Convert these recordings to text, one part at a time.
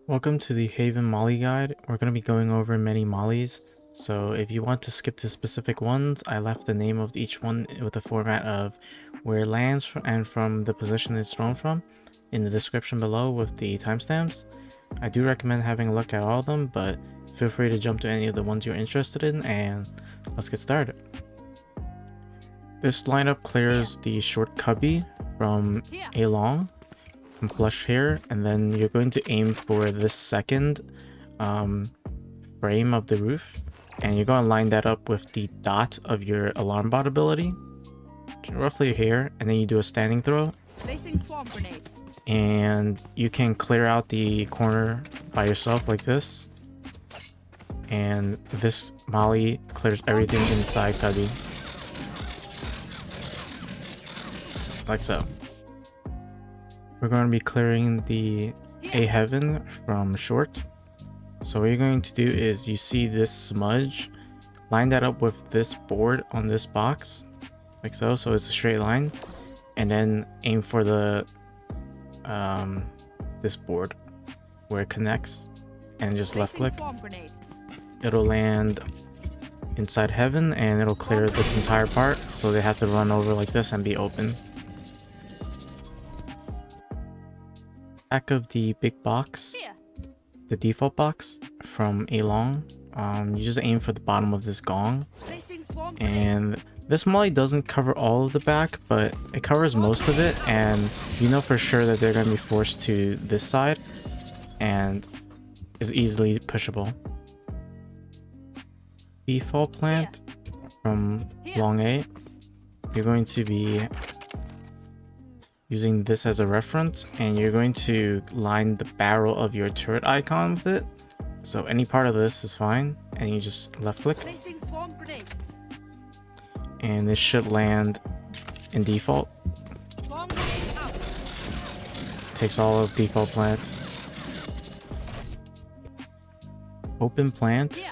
Welcome to the Haven Molly Guide. We're going to be going over many mollies, so if you want to skip to specific ones, I left the name of each one with a format of where it lands and from the position it's thrown from in the description below with the timestamps. I do recommend having a look at all of them, but feel free to jump to any of the ones you're interested in, and let's get started. This lineup clears the short Cubby from a long flush here, and then you're going to aim for this second frame of the roof, and you're going to line that up with the dot of your alarm bot ability roughly here, and then you do a standing throw. Placing swarm grenade. And you can clear out the corner by yourself like this, and this molly clears everything inside Cubby like so. We're going to be clearing the A Heaven from short. So what you're going to do is, you see this smudge, line that up with this board on this box like so, so it's a straight line, and then aim for the this board where it connects, and just left click. It'll land inside Heaven, and it'll clear this entire part, so they have to run over like this and be open. Back of the big box, the default box from a long, you just aim for the bottom of this gong, and this molly doesn't cover all of the back, but it covers most of it, and you know for sure that they're going to be forced to this side and is easily pushable. Default plant from long A, you're going to be using this as a reference, and you're going to line the barrel of your turret icon with it, so any part of this is fine, and you just left click, and this should land in default. Takes all of default plant. Open plant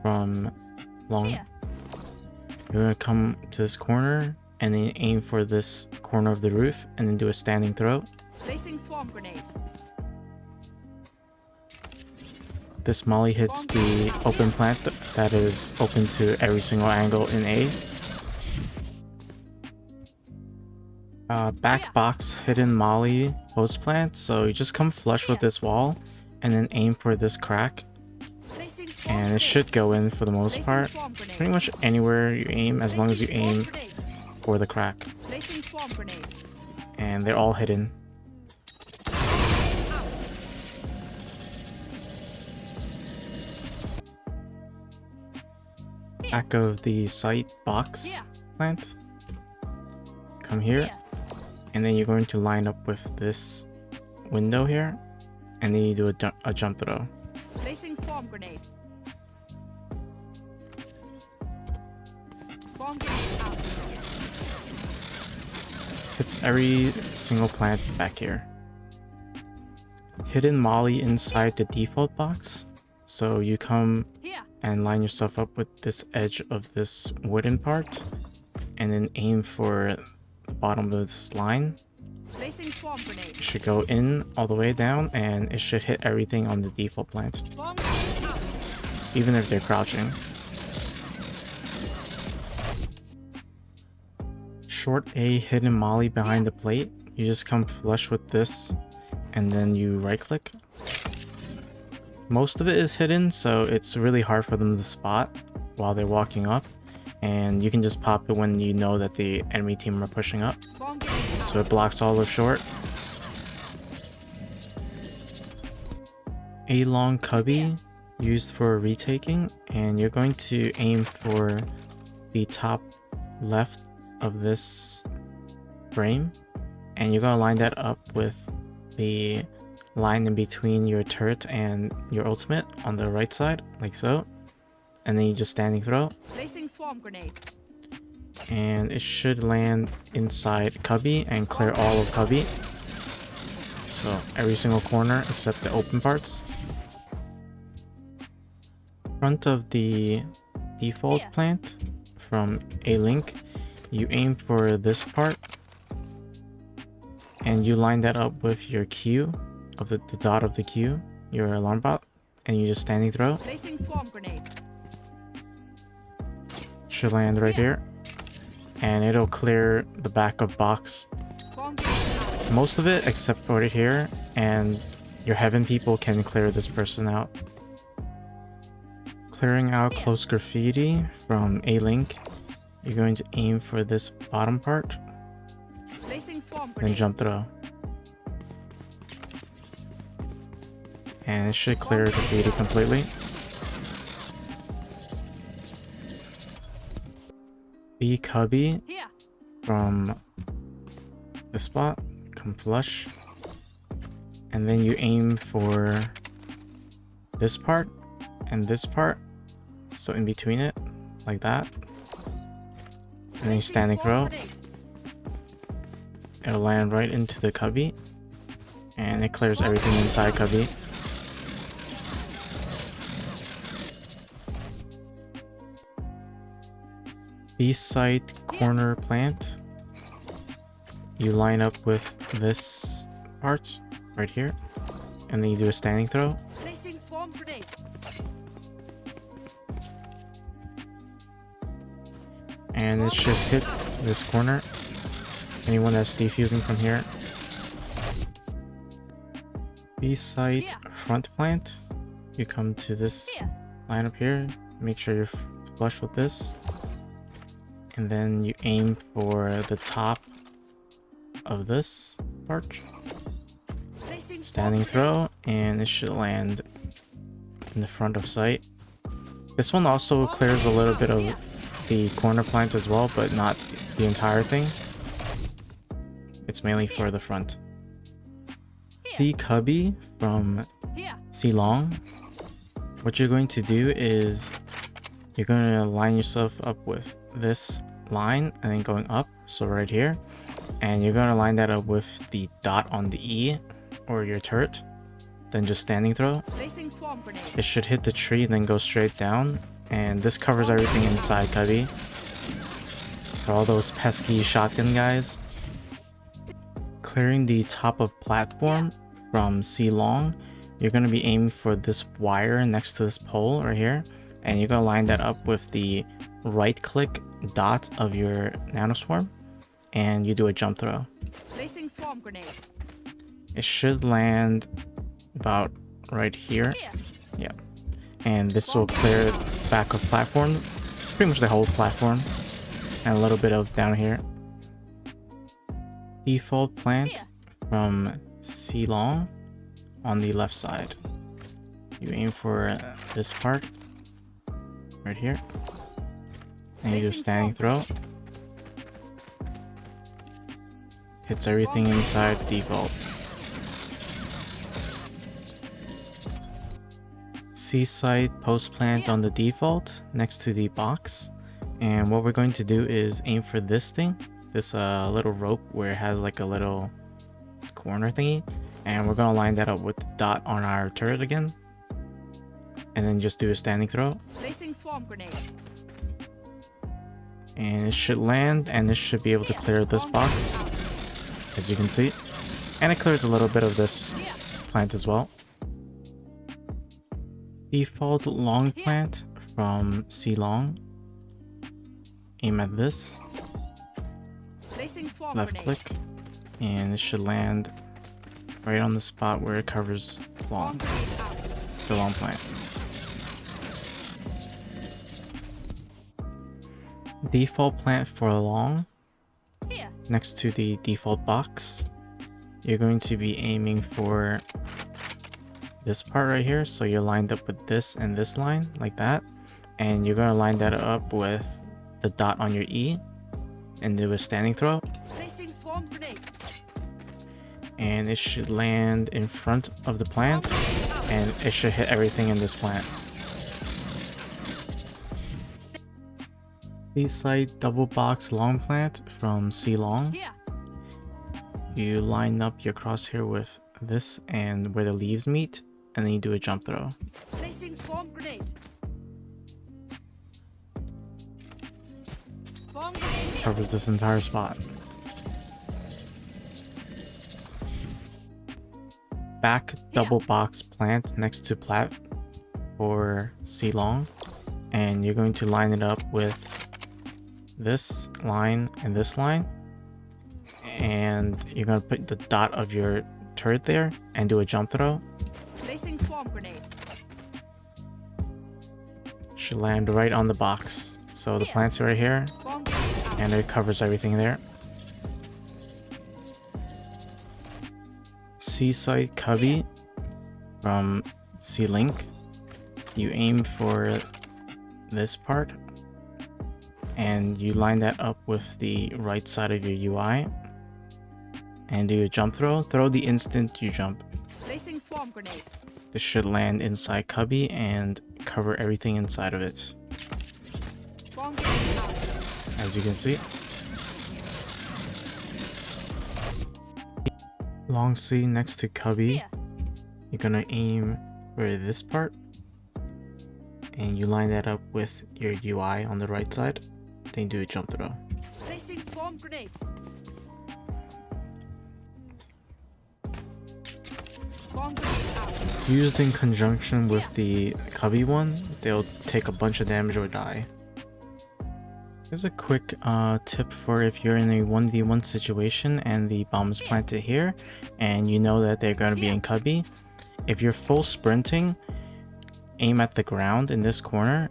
from long. You're gonna come to this corner and then aim for this corner of the roof, and then do a standing throw. Placing swarm grenade. This molly hits the open plant that is open to every single angle in A. Back box hidden molly post plant, so you just come flush with this wall and then aim for this crack, and it should go in for the most part. Pretty much anywhere you aim, as long as you aim for the crack, and they're all hidden. Back of the site box plant, come here, and then you're going to line up with this window here, and then you do a jump throw. Placing swarm grenade. Swarm grenade out. Hits every single plant back here. Hidden molly inside the default box, so you come and line yourself up with this edge of this wooden part, and then aim for the bottom of this line. Placing swarm grenade. It should go in all the way down, and it should hit everything on the default plant, even if they're crouching. Short A hidden molly behind the plate, you just come flush with this, and then you right click. Most of it is hidden, so it's really hard for them to spot while they're walking up, and you can just pop it when you know that the enemy team are pushing up, so it blocks all of short. A long Cubby used for retaking, and you're going to aim for the top left of this frame, and you're going to line that up with the line in between your turret and your ultimate on the right side like so, and then you just standing throw. Placing swarm grenade. And it should land inside Cubby and clear all of Cubby, so every single corner except the open parts. Front of the default plant from a link, you aim for this part, and you line that up with your Q of the dot of the Q, your alarm bot, and you just standing throw. Placing swarm grenade. Should land right here, and it'll clear the back of box, Swarm grenade out. most of it except for it here, and your heaven people can clear this person out. Clearing out close graffiti from a link, you're going to aim for this bottom part, Placing swarm then grenade. jump throw. And it should clear graffiti completely. Be Cubby Here. from this spot, come flush, and then you aim for this part and this part, so in between it, like that, and then you standing throw. It'll land right into the Cubby, and it clears everything inside Cubby. B-site corner plant, you line up with this part right here, and then you do a standing throw. Placing swarm grenade. And it should hit this corner. Anyone that's defusing from here. B-site front plant, you come to this line up here, make sure you're flush with this, and then you aim for the top of this part, Placing standing throw, and it should land in the front of sight. This one also clears a little bit of the corner plant as well, but not the entire thing. It's mainly for the front. See Cubby from Here. C long. What you're going to do is you're going to line yourself up with this line and then going up, so right here, and you're going to line that up with the dot on the E or your turret, then just standing throw. Placing swarm grenade. It should hit the tree and then go straight down, and this covers everything inside Cubby for all those pesky shotgun guys. Clearing the top of platform from C long, you're going to be aiming for this wire next to this pole right here, and you're going to line that up with the right click dot of your nanoswarm, and you do a jump throw. Placing swarm grenade. It should land about right here. Yeah, and this will clear the back of platform, pretty much the whole platform, and a little bit of down here. Default plant from C long on the left side. You aim for this part right here, and you do a standing throw. Hits everything inside default. C site post plant on the default next to the box, and what we're going to do is aim for this thing, this little rope where it has like a little corner thingy, and we're gonna line that up with the dot on our turret again, and then just do a standing throw. Placing swarm grenade. And it should land, and this should be able to clear this box, as you can see, and it clears a little bit of this plant as well. Default long plant from C long. Aim at this, Placing swarm left grenade. click, and it should land right on the spot where it covers Swarm long, grenade out. the long plant. Default plant for long, Here. next to the default box. You're going to be aiming for this part right here, so you're lined up with this and this line like that, and you're going to line that up with the dot on your E and do a standing throw, Placing swarm grenade. and it should land in front of the plant, and it should hit everything in this plant. B-site double box long plant from C long. Here. You line up your crosshair with this and where the leaves meet, and then you do a jump throw. Placing swarm grenade. Swarm grenade here. Covers this entire spot. back double box plant next to plat for C long, and you're going to line it up with this line and this line, and you're going to put the dot of your turret there and do a jump throw. Placing swarm grenade. Should land right on the box. So the plant's right here, Swarm grenade out. and it covers everything there. C site Cubby from C link. You aim for this part, and you line that up with the right side of your UI, and do a jump throw. Throw the instant you jump. Placing swarm grenade. This should land inside Cubby and cover everything inside of it, Swarm grenade out. as you can see. Long C next to Cubby. Here. You're gonna aim for this part, and you line that up with your UI on the right side, then do a jump throw. Placing swarm grenade. Swarm grenade out. Used in conjunction with the Cubby one, they'll take a bunch of damage or die. Here's a quick tip for if you're in a 1v1 situation and the bomb is planted here, and you know that they're going to be in Cubby. If you're full sprinting, aim at the ground in this corner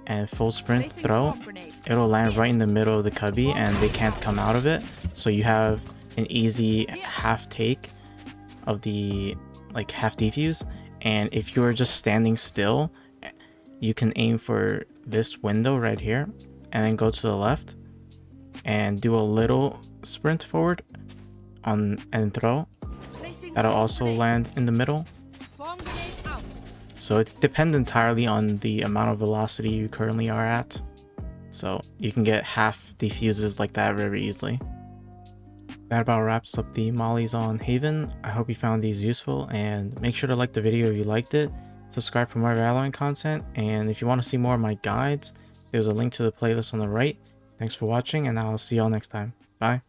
and full sprint Placing throw. swarm grenade. It'll land right in the middle of the Cubby and they can't come out of it. So you have an easy half take of the half defuse. And if you're just standing still, you can aim for this window right here and then go to the left and do a little sprint forward on and throw. Placing That'll swarm also grenade. land in the middle. Swarm grenade out. So it depends entirely on the amount of velocity you currently are at. So you can get half defuses like that very easily. That about wraps up the mollies on Haven. I hope you found these useful, and make sure to like the video if you liked it. Subscribe for more Valorant content, and if you want to see more of my guides, there's a link to the playlist on the right. Thanks for watching, and I'll see y'all next time. Bye.